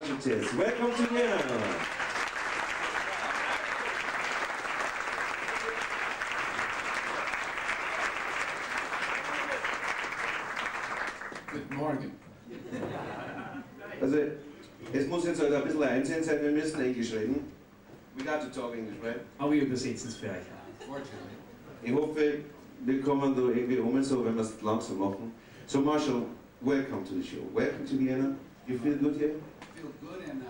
Welcome to Vienna. Good morning. Also, es muss jetzt halt ein bisschen einsehen sein, wir müssen Englisch reden. We got to talk English, right? Aber wir übersetzen es für euch. Fortunately. Ich hoffe, wir kommen da irgendwie um, so wenn wir es langsam machen. So Marshall, welcome to the show. Welcome to Vienna. You feel good here? I feel good, and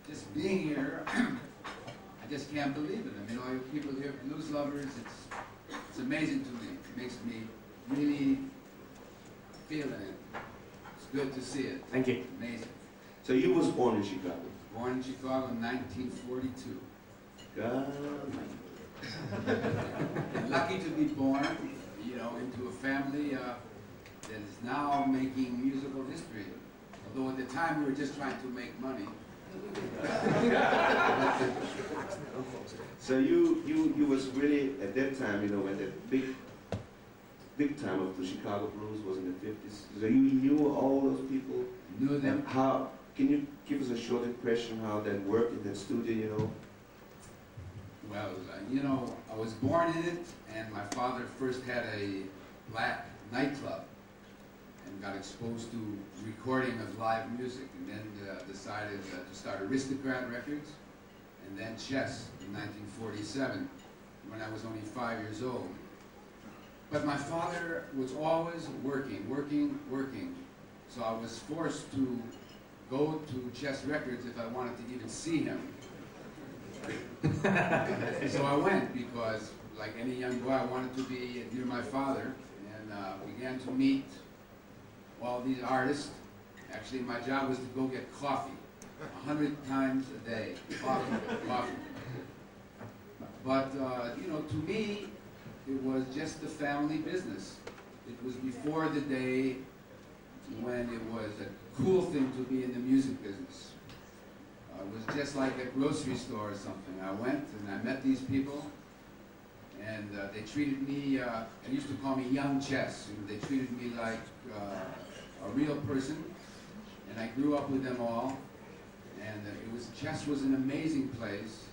just being here, I just can't believe it. I mean, all you people here, blues lovers, it's amazing to me. It makes me really feel it. It's good to see it. Thank you. Amazing. So you was born in Chicago? Born in Chicago in 1942. God. Lucky to be born, you know, into a family that is now making musical history. Although at the time we were just trying to make money. So you was really at that time, you know, when the big time of the Chicago blues was in the 50s. So you knew all those people. Knew them. And how? Can you give us a short impression how that worked in the studio? You know. Well, you know, I was born in it, and my father first had a black nightclub and got exposed to recording of live music, and then decided to start Aristocrat Records, and then Chess in 1947, when I was only 5 years old. But my father was always working, so I was forced to go to Chess Records if I wanted to even see him. So I went because, like any young boy, I wanted to be near my father, and began to meet all these artists. Actually, my job was to go get coffee 100 times a day. Coffee. But, you know, to me, it was just the family business. It was before the day when it was a cool thing to be in the music business. It was just like a grocery store or something. I went and I met these people, and they treated me, they used to call me Young Chess. They treated me like a real person, and I grew up with them all. And Chess was an amazing place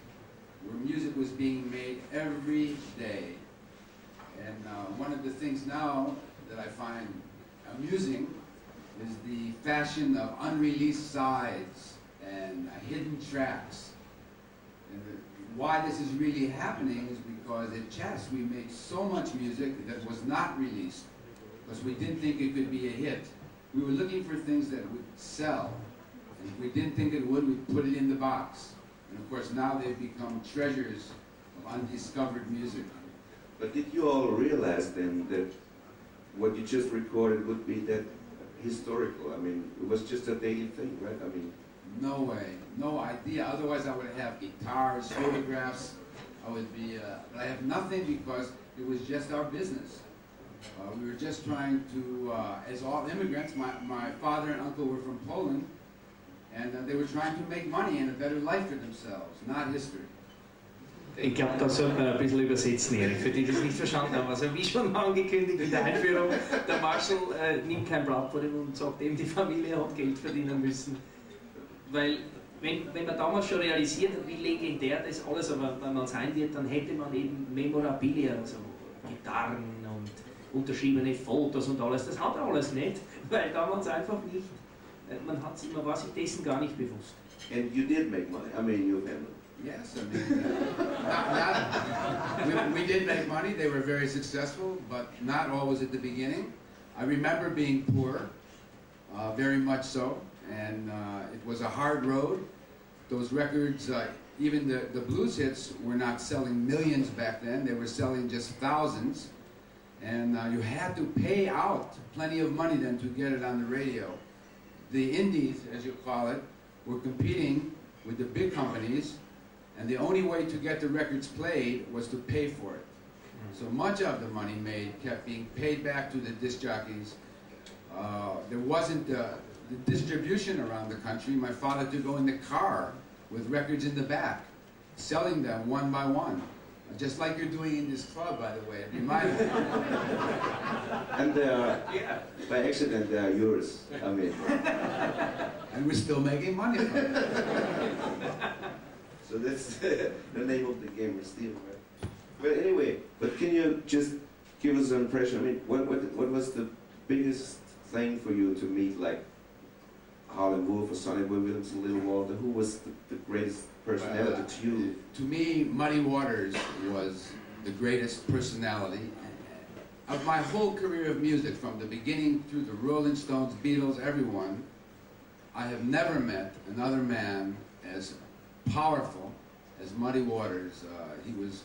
where music was being made every day. And one of the things now that I find amusing is the fashion of unreleased sides and hidden tracks. And why this is really happening is because at Chess we made so much music that was not released because we didn't think it could be a hit. We were looking for things that would sell. And if we didn't think it would, we'd put it in the box. And of course now they've become treasures of undiscovered music. But did you all realize then that what you just recorded would be that historical? I mean, it was just a daily thing, right? I mean, no way, no idea. Otherwise, I would have guitars, photographs. I would be, but I have nothing because it was just our business. We were just trying to, as all immigrants, my father and uncle were from Poland, and they were trying to make money and a better life for themselves, not history. Ich glaube, das sollte man ein bisschen übersetzen, Erik, für die das nicht verstanden haben. Also wie schon angekündigt in der Einführung, der Marshall nimmt kein Blatt vor den Mund und sagt eben, die Familie hat Geld verdienen müssen. Weil, wenn man damals schon realisiert hat, wie legendär das alles aber wenn man sein wird, dann hätte man eben Memorabilia, also Gitarren und unterschriebene Fotos und alles. Das hat er alles nicht, weil damals einfach nicht, man war sich dessen gar nicht bewusst. And you did make money, I mean, your family. Yes, I mean, we did make money. They were very successful, but not always at the beginning. I remember being poor, very much so, and it was a hard road. Those records, even the blues hits were not selling millions back then. They were selling just thousands, and you had to pay out plenty of money then to get it on the radio. The indies, as you call it, were competing with the big companies, and the only way to get the records played was to pay for it. So much of the money made kept being paid back to the disc jockeys. There wasn't the distribution around the country. My father had to go in the car with records in the back, selling them one by one. Just like you're doing in this club, by the way. Remind me. And by accident, they are yours. I mean. And we're still making money from it. So that's the name of the game, we're stealing, right? But anyway, but can you just give us an impression? I mean, what was the biggest thing for you to meet, like Howlin Wolf or Sonny Boy Williamson, Little Walter? Who was the greatest personality to you? To me, Muddy Waters was the greatest personality of my whole career of music, from the beginning through the Rolling Stones, Beatles, everyone. I have never met another man as powerful as Muddy Waters. He was,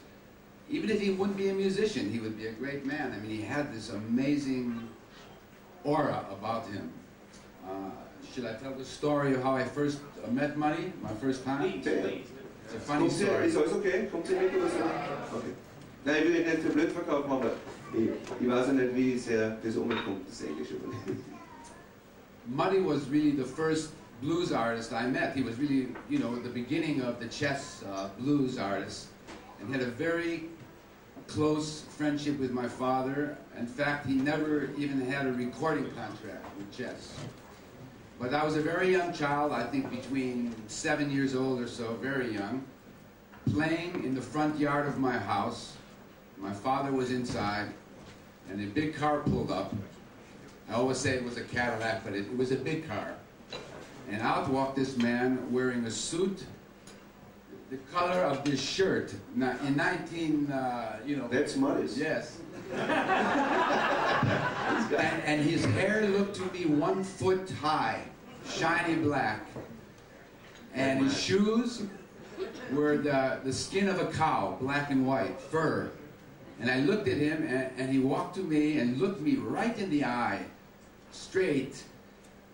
even if he wouldn't be a musician, he would be a great man. I mean, he had this amazing aura about him. Should I tell the story of how I first met Muddy, my first time? Please. It's a funny story. Is alles okay? Kommt sie mit oder so? Okay. Nein, ich will nicht für blöd verkaufen, aber ich weiß nicht, wie sehr das umkommt, das Englische. Muddy was really the first blues artist I met. He was really, you know, the beginning of the chess blues artists, and had a very close friendship with my father. In fact, he never even had a recording contract with chess. But I was a very young child, I think between 7 years old or so, very young, playing in the front yard of my house. My father was inside, and a big car pulled up. I always say it was a Cadillac, but it was a big car. And out walked this man wearing a suit, the color of this shirt. Now, in 19, you know... That's Muddy's. Yes. and his hair looked to be 1 foot high, shiny black. And his shoes were the skin of a cow, black and white, fur. And I looked at him, and he walked to me and looked me right in the eye, straight.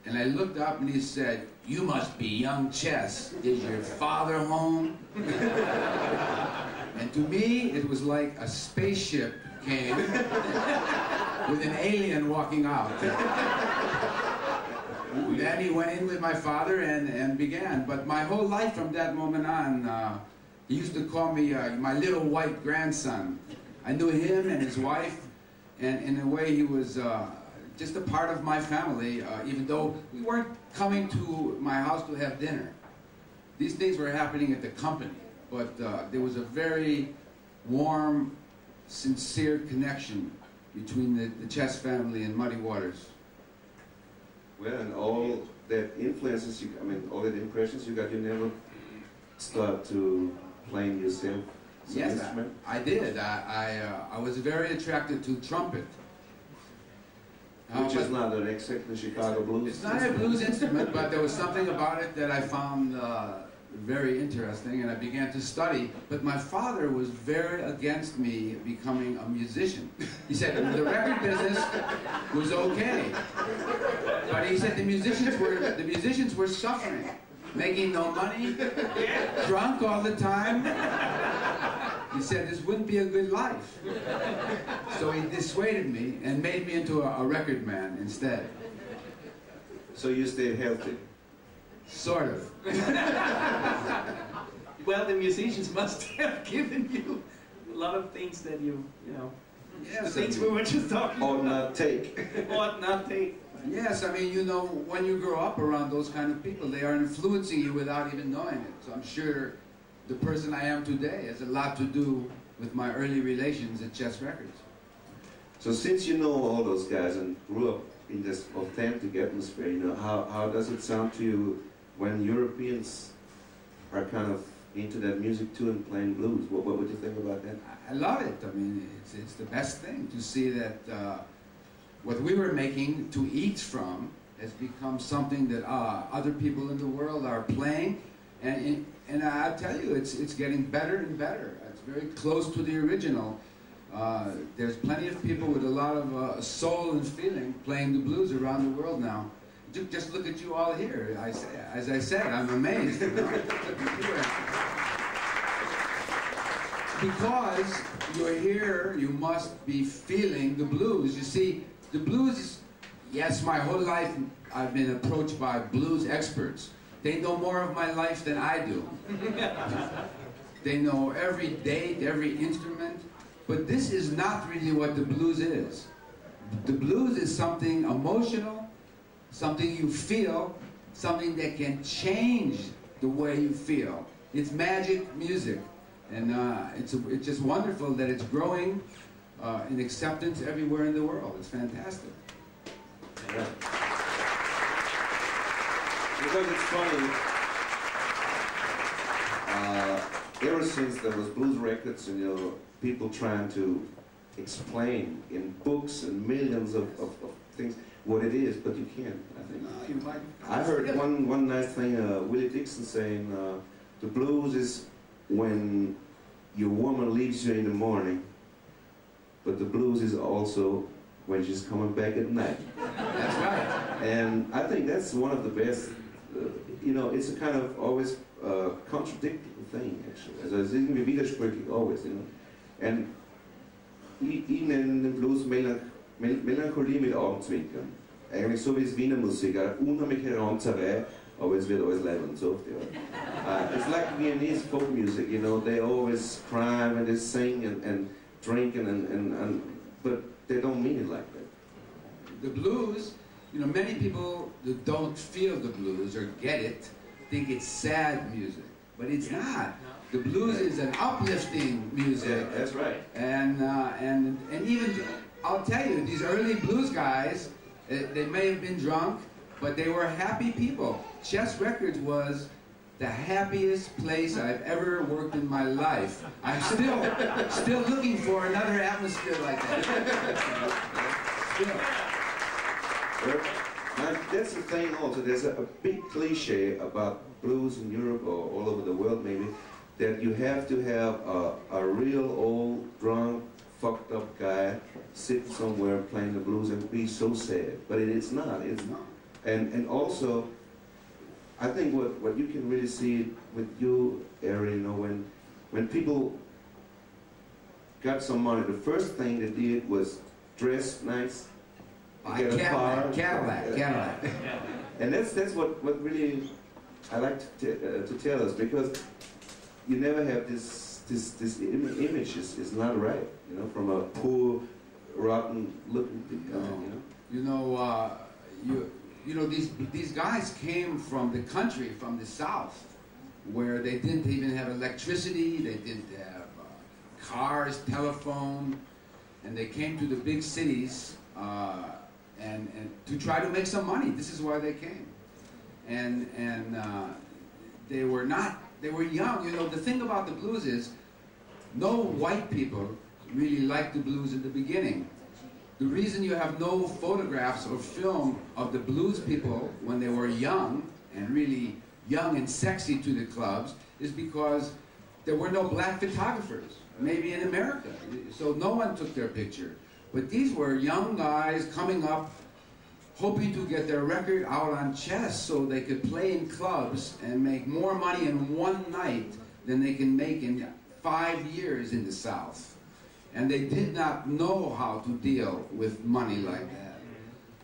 And I looked up and he said, "You must be young Chess. Is your father home?" And to me, it was like a spaceship came with an alien walking out. Then he went in with my father and began. But my whole life from that moment on, he used to call me my little white grandson. I knew him and his wife, and in a way he was just a part of my family, even though we weren't coming to my house to have dinner. These things were happening at the company, but there was a very warm, sincere connection between the Chess family and Muddy Waters. Well, and all that influences you, I mean, all that impressions you got, you never start to playing yourself as an instrument? I did. I was very attracted to trumpet. Which is not an exactly Chicago blues It's not a blues instrument, but there was something about it that I found very interesting, and I began to study. But my father was very against me becoming a musician. He said the record business was okay, but he said the musicians were suffering, making no money, drunk all the time. He said this wouldn't be a good life. So he dissuaded me and made me into a record man instead. So you stayed healthy? Sort of. Well, the musicians must have given you a lot of things that you know, Yes, the things we were just talking about. Or not take. Or not take. Yes, I mean, you know, when you grow up around those kind of people, they are influencing you without even knowing it. So I'm sure the person I am today has a lot to do with my early relations at Chess Records. So since you know all those guys and grew up in this authentic atmosphere, you know, how does it sound to you when Europeans are kind of into that music too and playing blues? What would you think about that? I love it. I mean, it's the best thing to see that what we were making to eat from has become something that other people in the world are playing. And I tell you, it's getting better and better. It's very close to the original. There's plenty of people with a lot of soul and feeling playing the blues around the world now. Just look at you all here. As I said, I'm amazed. You know? Because you're here, you must be feeling the blues. You see, the blues, yes, my whole life I've been approached by blues experts. They know more of my life than I do. They know every date, every instrument. But this is not really what the blues is. The blues is something emotional, something you feel, something that can change the way you feel. It's magic music. And it's just wonderful that it's growing in acceptance everywhere in the world. It's fantastic. Yeah. Because it's funny, ever since there was blues records and people trying to explain in books and millions of things what it is, but you can't, I think. No, you might. I heard one nice thing, Willie Dixon saying, the blues is when your woman leaves you in the morning, but the blues is also when she's coming back at night. That's right. And I think that's one of the best, it's a kind of always contradicting thing, actually. Also es ist irgendwie widersprüchlich, always, And ich nenne den Blues Melancholie mit Augenzwinkern. Eigentlich so wie es Wiener Musik, eine unheimliche Ranzerei, aber es wird alles leid und so. It's like Viennese folk music, they always cry and they sing and drink, but they don't mean it like that. The blues, many people that don't feel the blues or get it think it's sad music, but it's not. The blues is an uplifting music. Yeah, that's right. And even, I'll tell you, these early blues guys, they may have been drunk, but they were happy people. Chess Records was the happiest place I've ever worked in my life. I'm still looking for another atmosphere like that. Now, that's the thing also, there's a big cliche about blues in Europe or all over the world maybe, that you have to have a real old, drunk, fucked up guy sit somewhere playing the blues and be so sad. But it's not. It's not. And also, I think what you can really see with you, Erik, when people got some money, the first thing they did was dress nice, get a car. Cadillac. And that's what really I like to tell us, because you never have this image is not right, from a poor, rotten looking guy, these guys came from the country, from the South, where they didn't even have electricity, they didn't have cars, telephone, and they came to the big cities and to try to make some money. This is why they came, and they were young. The thing about the blues is, no white people really liked the blues in the beginning. The reason you have no photographs or film of the blues people when they were young and really young and sexy to the clubs is because there were no black photographers, maybe in America. So no one took their picture. But these were young guys coming up, hoping to get their record out on chess so they could play in clubs and make more money in one night than they can make in 5 years in the South. And they did not know how to deal with money like that.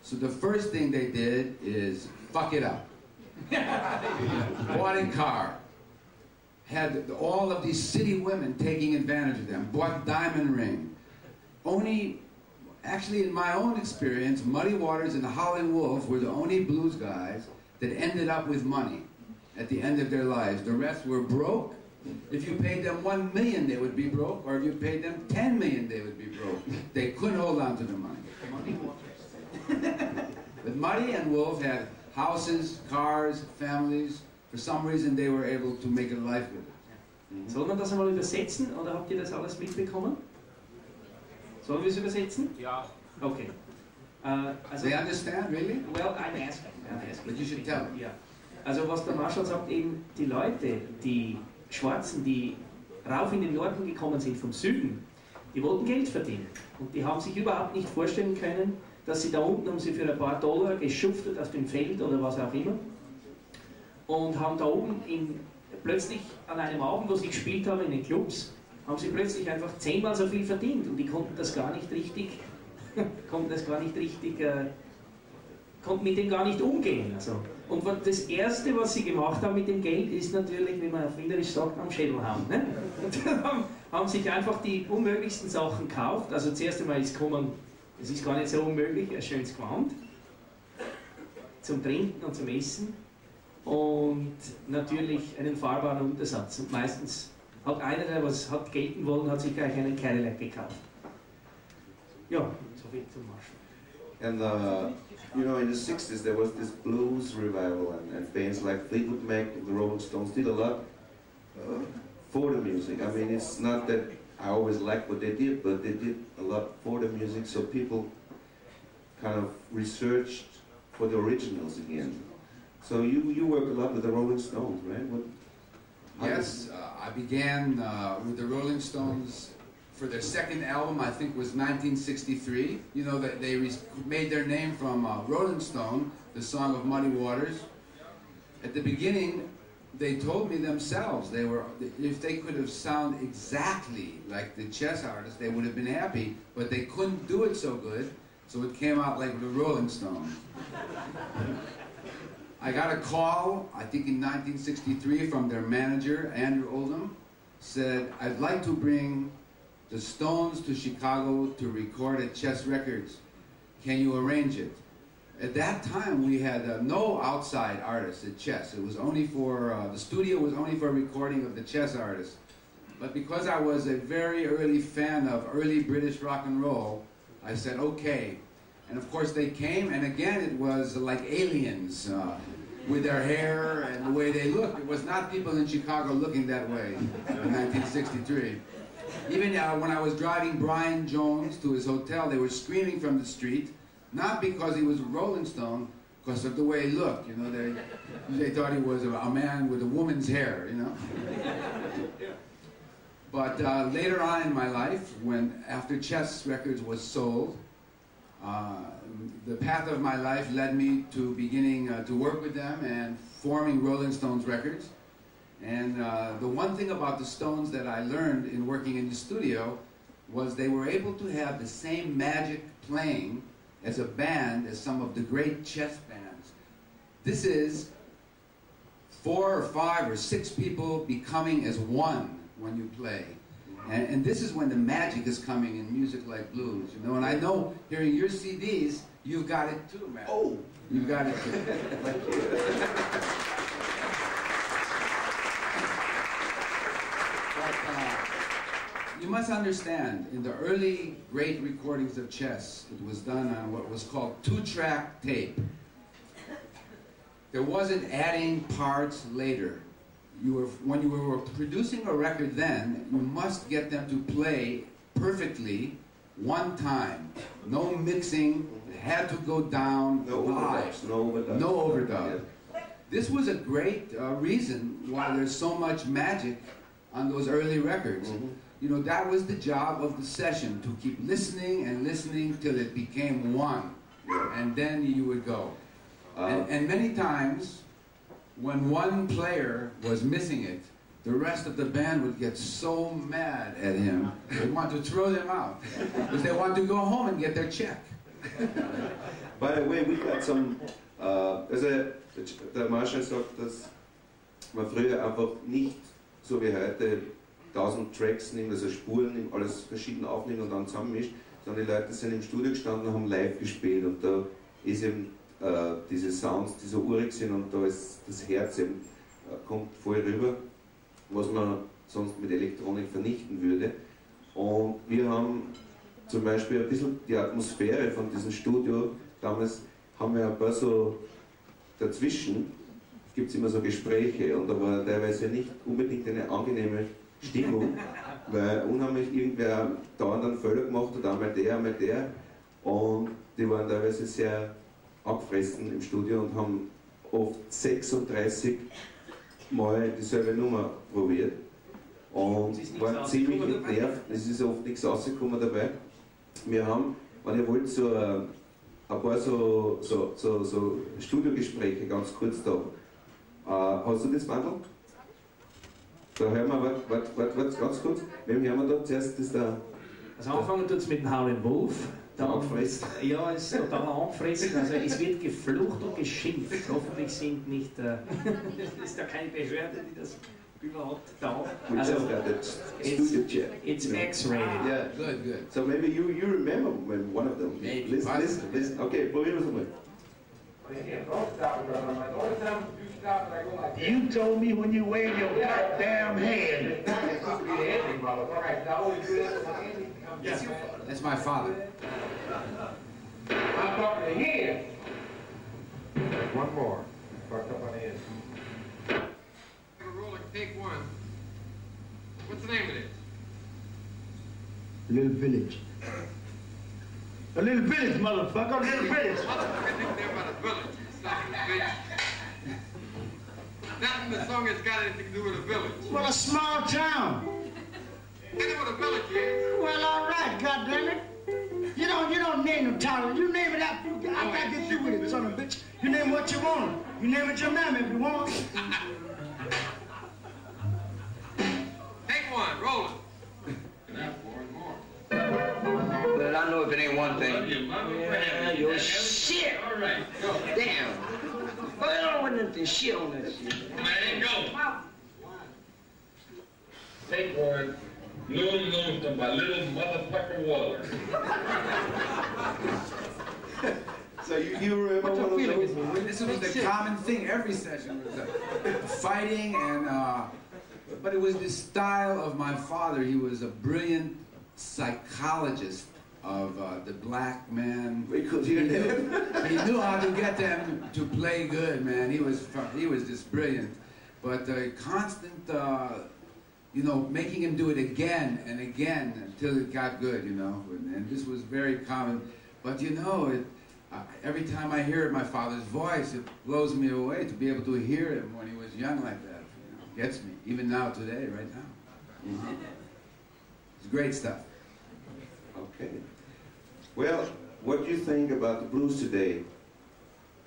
So the first thing they did is fuck it up. Bought a car. Had all of these city women taking advantage of them. Bought diamond ring. Actually, in my own experience, Muddy Waters and Howlin Wolf were the only blues guys that ended up with money at the end of their lives. The rest were broke. If you paid them $1 million, they would be broke, or if you paid them $10 million, they would be broke. They couldn't hold on to the money. But Muddy and Wolf had houses, cars, families. For some reason, they were able to make a life with it. Soll man das einmal übersetzen, oder habt ihr das alles mitbekommen? Sollen wir es übersetzen? Ja. Okay. They understand, really? Well, I'm asking. But you should tell them. Ja. Also was der Marshall sagt, eben die Leute, die Schwarzen, die rauf in den Norden gekommen sind vom Süden, die wollten Geld verdienen. Und die haben sich überhaupt nicht vorstellen können, dass sie da unten haben sie für ein paar Dollar geschuftet auf dem Feld oder was auch immer. Und haben da oben plötzlich an einem Abend, wo sie gespielt haben in den Clubs, haben sie plötzlich einfach 10-mal so viel verdient. Und die konnten das gar nicht richtig, konnten mit dem gar nicht umgehen. Also Und das Erste, was sie gemacht haben mit dem Geld, ist natürlich, wie man auf Wienerisch sagt, am Schädel hauen. Ne? Und dann haben sich einfach die unmöglichsten Sachen gekauft. Also zuerst einmal ist gekommen, es ist gar nicht so unmöglich, ein schönes Gewand zum Trinken und zum Essen und natürlich einen fahrbaren Untersatz. Und meistens hat einer, der was hat gelten wollen, hat sich gleich einen Cadillac gekauft. Ja, so viel zum Marsch. And you know, in the 60s there was this blues revival, and bands like Fleetwood Mac and the Rolling Stones did a lot for the music. I mean, it's not that I always liked what they did, but they did a lot for the music, so people kind of researched for the originals again. So you work a lot with the Rolling Stones, right? Yes, I began with the Rolling Stones for their second album, I think was 1963. You know, that they made their name from Rolling Stone, the song of Muddy Waters. At the beginning, they told me themselves if they could have sounded exactly like the Chess artists, they would have been happy, but they couldn't do it so good, so it came out like the Rolling Stones. I got a call, I think in 1963, from their manager, Andrew Oldham, said, I'd like to bring the Stones to Chicago to record at Chess Records. Can you arrange it? At that time, we had no outside artists at Chess. It was only for, the studio was only for recording of the Chess artists. But because I was a very early fan of early British rock and roll, I said, okay. And of course they came, and again it was like aliens with their hair and the way they looked. It was not people in Chicago looking that way in 1963. Even when I was driving Brian Jones to his hotel, they were screaming from the street, not because he was a Rolling Stone, because of the way he looked. You know, they thought he was a man with a woman's hair, you know. But later on in my life, after Chess Records was sold, the path of my life led me to beginning to work with them and forming Rolling Stones Records. And the one thing about the Stones that I learned in working in the studio was they were able to have the same magic playing as a band as some of the great chess bands. This is 4 or 5 or 6 people becoming as one when you play. And this is when the magic is coming in music like blues, you know. And I know, hearing your CDs, you've got it too, man. Oh! You've got it too. You must understand, in the early great recordings of Chess, it was done on what was called 2-track tape. There wasn't adding parts later. When you were producing a record then, you must get them to play perfectly one time. No mixing, it had to go down live. No overdub. This was a great reason why there's so much magic on those early records. You know, that was the job of the session, to keep listening and listening till it became one. And then you would go. And many times, when one player was missing it, the rest of the band would get so mad at him, they want to throw them out. Because they want to go home and get their check. By the way, we got some, der Marshall sagt, dass man früher einfach nicht, so wie heute, 1000 Tracks nimmt, also Spuren nimmt, alles verschieden aufnimmt und dann zusammenmischt, sondern die Leute sind im Studio gestanden und haben live gespielt, und da ist eben diese Sounds, die so urig sind, und da ist das Herz eben, kommt voll rüber, was man sonst mit Elektronik vernichten würde. Und wir haben zum Beispiel ein bisschen die Atmosphäre von diesem Studio, damals haben wir ein paar so dazwischen, gibt es immer so Gespräche, und da war teilweise nicht unbedingt eine angenehme Stimmung, weil unheimlich irgendwer dauernd einen Fehler gemacht hat, einmal der, und die waren teilweise sehr abgefressen im Studio und haben oft 36 Mal dieselbe Nummer probiert und waren ziemlich entnervt. Es ist oft nichts rausgekommen dabei. Wir haben, wenn ihr wollt, so ein paar so Studiogespräche ganz kurz da. Hast du das Wandel? Da hören wir, warte, ganz kurz. Wem hören wir da zuerst? Das da. Also anfangen tut es mit dem Howlin Wolf. Ja, es ist total angefressen. Also es wird geflucht und geschimpft. Hoffentlich sind nicht, ist da keine Behörde, die das überhaupt da. Also, it's X-rated. Yeah, Good. So maybe you remember when one of them. Maybe. Listen. Okay, probieren wir mal. You told me when you waved your goddamn hand. That's my father. I'm talking to him. One more. Fucked up on the end. Take one. What's the name of it? Little Village. A little village, motherfucker, a little village. Motherfucker think they're about a village. It's not a village. Nothing in the song has got anything to do with a village. Well, a small town. I know what a village is. Well, all right, goddammit. You don't name no town. You name it after you. I gotta get through with it, son of a bitch. You name what you want. You name it your mammy if you want. Take one, roll it. Well, I know if it ain't one thing. Yeah, your shit. All right, go. Damn. Well, I don't want nothing shit on that shit. Man, go. Take one. No to my little motherfucking water. So you remember one of those? This was the common thing. Every session was fighting, and but it was the style of my father. He was a brilliant psychologist of the black man. We could hear him. He knew how to get them to play good, man. He was just brilliant, but constant, you know, making him do it again and again until it got good, you know. And this was very common. But you know, every time I hear my father's voice, it blows me away to be able to hear him when he was young like that. You know, gets me, even now, today, right now. It's great stuff. Okay. Well, what do you think about the blues today,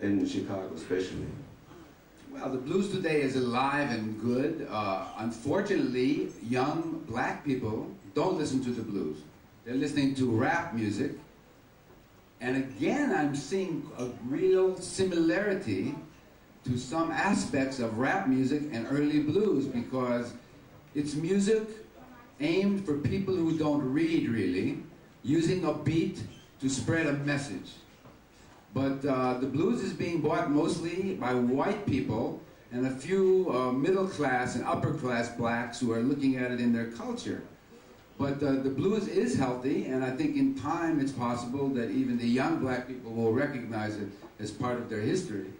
in Chicago especially? Well, the blues today is alive and good. Unfortunately, young black people don't listen to the blues. They're listening to rap music. And again, I'm seeing a real similarity to some aspects of rap music and early blues, because it's music aimed for people who don't read really, using a beat to spread a message. But the blues is being bought mostly by white people and a few middle class and upper class blacks who are looking at it in their culture. But the blues is healthy, and I think in time it's possible that even the young black people will recognize it as part of their history.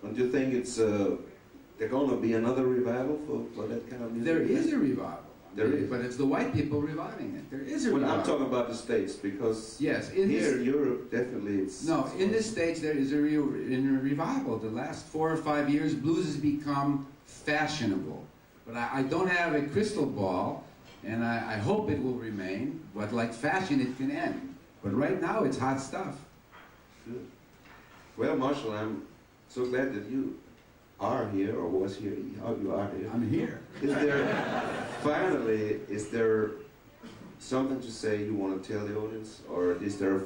Don't you think it's there's going to be another revival for that kind of music? There is a revival. There is. But it's the white people reviving it. There is a Well, revival. I'm talking about the States, because yes, here in Europe, definitely it's... No, in the States there is a revival. The last 4 or 5 years, blues has become fashionable. But I don't have a crystal ball, and I hope it will remain, but like fashion, it can end. But right now, it's hot stuff. Good. Well, Marshall, I'm so glad that you are here, or was here. You are here. I'm here. Is there, finally, is there something to say you want to tell the audience? Or is there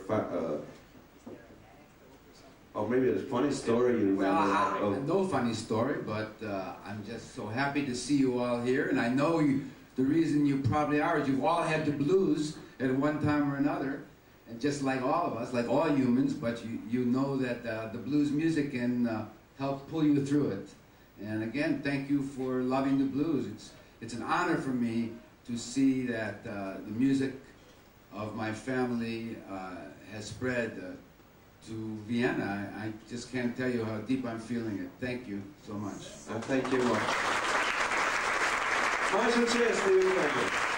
or maybe a funny story you remember? Well, no funny story, but I'm just so happy to see you all here. And I know the reason you probably are is you've all had the blues at one time or another. And just like all of us, like all humans, but you know that the blues music can help pull you through it. And again, thank you for loving the blues. It's an honor for me to see that the music of my family has spread to Vienna. I just can't tell you how deep I'm feeling it. Thank you so much. Thank you much. Marshall, cheers, Steve.